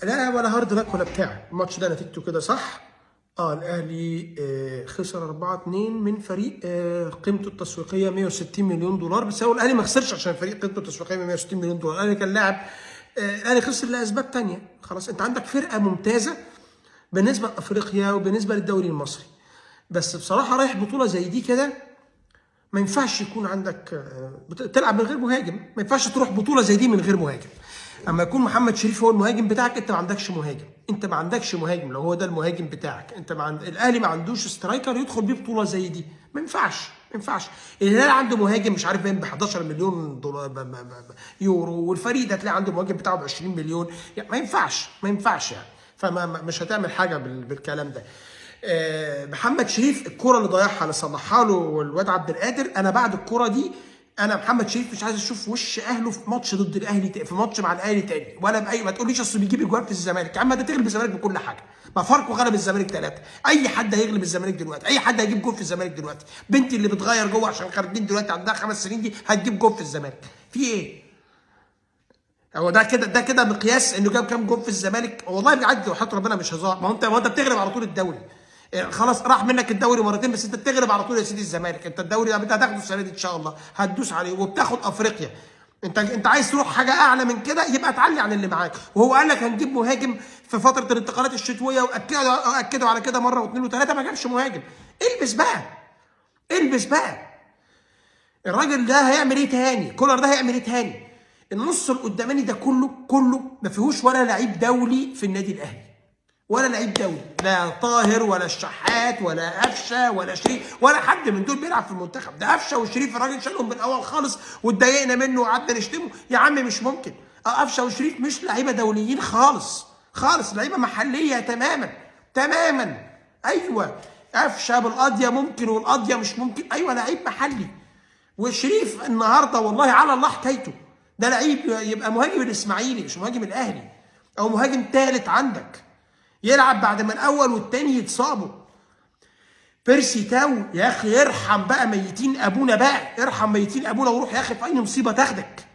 لا ولا هارد لك ولا بتاع. الماتش ده نتيجته كده صح؟ الاهلي خسر 4-2 من فريق قيمته التسويقيه 160 مليون دولار. بس هو الاهلي ما خسرش عشان فريق قيمته التسويقيه 160 مليون دولار. الاهلي كان لاعب، الاهلي خسر لاسباب ثانيه. خلاص انت عندك فرقه ممتازه بالنسبه لافريقيا وبالنسبه للدوري المصري، بس بصراحه رايح بطوله زي دي كده ما ينفعش يكون عندك تلعب من غير مهاجم. ما ينفعش تروح بطوله زي دي من غير مهاجم. اما يكون محمد شريف هو المهاجم بتاعك، انت ما عندكش مهاجم. انت ما عندكش مهاجم. لو هو ده المهاجم بتاعك، انت الاهلي ما عندوش سترايكر يدخل بيه بطوله زي دي. ما ينفعش. الهلال عنده مهاجم مش عارف ب 11 مليون دولار يورو، والفريق ده تلاقي عنده مهاجم بتاعه ب 20 مليون. يعني ما ينفعش يعني. مش هتعمل حاجه بالكلام ده. محمد شريف الكره اللي ضيعها اللي صلحها له الواد عبد القادر، انا بعد الكره دي انا محمد شريف مش عايز اشوف وش اهله في ماتش ضد الاهلي في ماتش مع الاهلي تاني، ولا باي. ما تقوليش اصل بيجيب اجوان في الزمالك. يا عم ده تغلب الزمالك بكل حاجه. ما فاركو غلب الزمالك 3. اي حد هيغلب الزمالك دلوقتي، اي حد هيجيب جول في الزمالك دلوقتي. بنتي اللي بتغير جوه عشان خارجين دلوقتي عندها 5 سنين دي هتجيب جول في الزمالك. في ايه؟ هو ده كده مقياس انه جاب كام جول في الزمالك؟ والله بجد وحياة ربنا مش هزار. ما هو انت بتغلب على طول الدوري. خلاص راح منك الدوري مرتين بس انت بتغلب على طول يا سيدي الزمالك. انت الدوري ده انت هتاخده السنه دي ان شاء الله، هتدوس عليه وبتاخد افريقيا. انت عايز تروح حاجه اعلى من كده يبقى تعلي عن اللي معاك. وهو قال لك هنجيب مهاجم في فتره الانتقالات الشتويه، واكدوا على كده مره واثنين وثلاثه، ما جابش مهاجم. البس بقى. الراجل ده هيعمل ايه تاني؟ كولر ده هيعمل ايه تاني؟ النص القداماني ده كله ما فيهوش ولا لعيب دولي في النادي الاهلي. ولا لعيب دولي، لا طاهر ولا الشحات ولا قفشه ولا شريف ولا حد من دول بيلعب في المنتخب. ده قفشه وشريف الراجل شالهم من الاول خالص واتضايقنا منه وقعدنا نشتمه. يا عم مش ممكن. قفشه وشريف مش لعيبه دوليين خالص، لعيبه محليه تماما. ايوه قفشه بالقضيه ممكن والقضيه مش ممكن. ايوه لعيب محلي. وشريف النهارده والله على الله حكايته. ده لعيب يبقى مهاجم الاسماعيلي مش مهاجم الاهلي، او مهاجم ثالث عندك يلعب بعد ما الاول والثاني يتصابوا. بيرسي تاو يا اخي ارحم بقى ميتين ابونا بقى، ارحم ميتين ابونا وروح يا اخي في اي مصيبه تاخدك.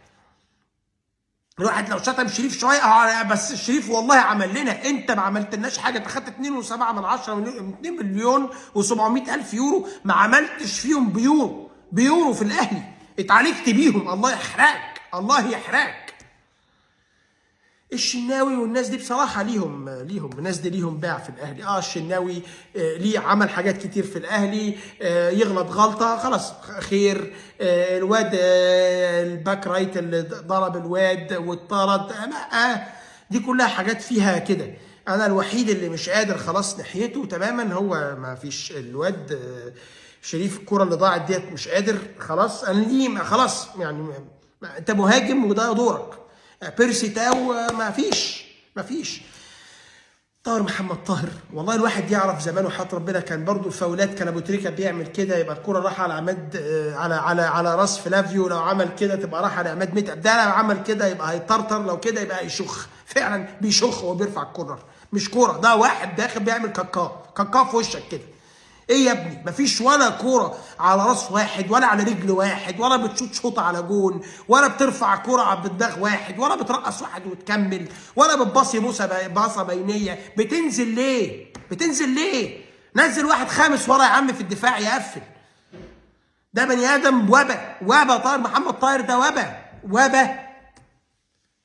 الواحد لو شتم شريف شويه بس شريف والله عمل لنا. انت ما عملتلناش حاجه. انت خدت 2.7 مليون و700 الف يورو، ما عملتش فيهم بيورو في الاهلي. اتعالجت بيهم. الله يحرقك. الشناوي والناس دي بصراحه ليهم الناس دي ليهم باع في الاهلي. الشناوي ليه عمل حاجات كتير في الاهلي. يغلط غلطه خلاص خير. الواد الباك رايت اللي ضرب الواد واتطرد، دي كلها حاجات فيها كده. انا الوحيد اللي مش قادر خلاص ناحيته تماما هو ما فيش الواد شريف. الكره اللي ضاعت ديت مش قادر خلاص. انا دي خلاص يعني انت مهاجم وده دورك. بيرسي تاو ما فيش. طاهر محمد طاهر والله الواحد يعرف زمان وحياة ربنا كان برضو الفاولات كان ابو تريكه بيعمل كده يبقى الكره راح على عماد على راس فلافيو. لو عمل كده تبقى راح على عماد متعب. ده لو عمل كده يبقى هيطرطر. لو كده يبقى هيشخ. فعلا بيشخ وهو بيرفع الكره. مش كوره، ده واحد داخل بيعمل كاكا في وشك كده. ايه يا ابني؟ مفيش ولا كوره على راس واحد ولا على رجل واحد، ولا بتشوط شوطه على جون، ولا بترفع كوره على بدماغ واحد، ولا بترقص واحد وتكمل، ولا بتباصي باصه بينيه. بتنزل ليه؟ نزل واحد خامس ورا يا عم في الدفاع يقفل. ده بني ادم وبا طاهر محمد طاهر ده وبا.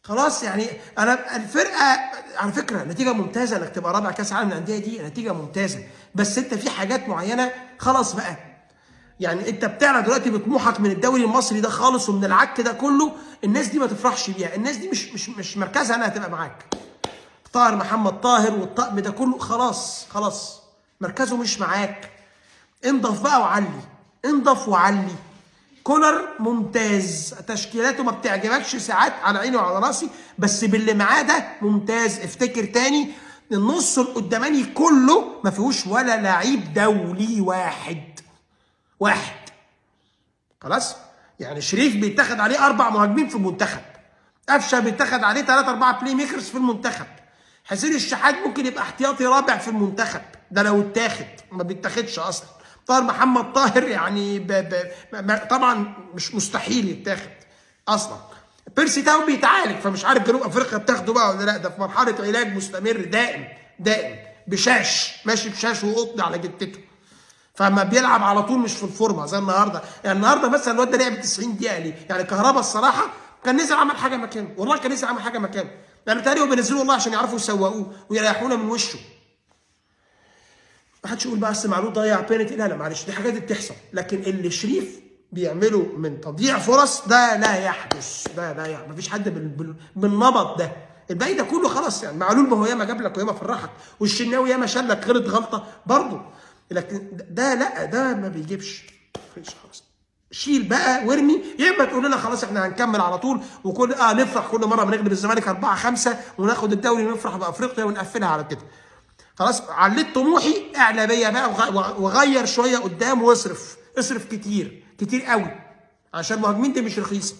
خلاص يعني انا الفرقه على فكره نتيجه ممتازه انك تبقى رابع كاس عالم للانديه. دي نتيجه ممتازه، بس انت في حاجات معينه خلاص بقى. يعني انت بتعلى دلوقتي بطموحك من الدوري المصري ده خالص ومن العك ده كله. الناس دي ما تفرحش بيها. الناس دي مش مركزها انها تبقى معاك. طاهر محمد طاهر والطقم ده كله خلاص مركزه مش معاك. انضف بقى وعلي. كولر ممتاز. تشكيلاته ما بتعجبكش ساعات على عيني وعلى راسي، بس باللي معاه ده ممتاز. افتكر تاني النص القداماني كله ما فيهوش ولا لعيب دولي واحد. خلاص يعني شريف بيتاخد عليه 4 مهاجمين في المنتخب. قفشه بيتاخد عليه 3-4 بلاي ميكرز في المنتخب. حسين الشحات ممكن يبقى احتياطي رابع في المنتخب ده لو اتاخد، ما بيتاخدش اصلا. طاهر محمد طاهر يعني طبعا مش مستحيل يتاخد اصلا. بيرسي تاو بيتعالج، فمش عارف جنوب افريقيا بتاخده بقى ولا لا، ده في مرحله علاج مستمر دائم بشاش، ماشي بشاش وقطن على جتته. فما بيلعب على طول مش في الفورمه زي النهارده. يعني النهارده مثلا الواد ده لعب 90 دقيقه ليه؟ يعني كهربا الصراحه كان نزل عمل حاجه مكانه، والله كان نزل عمل حاجه مكانه. يعني تقريبا بينزلوه والله عشان يعرفوا يسوقوه ويريحونا من وشه. ما حدش يقول بقى اصل معلول ضيع بينالتي، لا معلش دي حاجات بتحصل، لكن اللي شريف بيعمله من تضييع فرص ده لا يحدث، ده لا يحدث، مفيش حد بالنمط ده. الباقي ده كله خلاص يعني. معلول ما هو ياما جاب لك وياما فرحك، والشناوي ياما شال لك غلط غلطه برضه، لكن ده لا، ده ما بيجيبش. مفيش خلاص، شيل بقى وارمي. يا اما تقول لنا خلاص احنا هنكمل على طول وكل نفرح كل مره بنغلب الزمالك 4-5 وناخد الدوري ونفرح بافريقيا ونقفلها على كده. خلاص عليت طموحي، اعلى بيا بقى وغير شويه قدام واصرف كتير قوي، عشان المهاجمين دي مش رخيصه.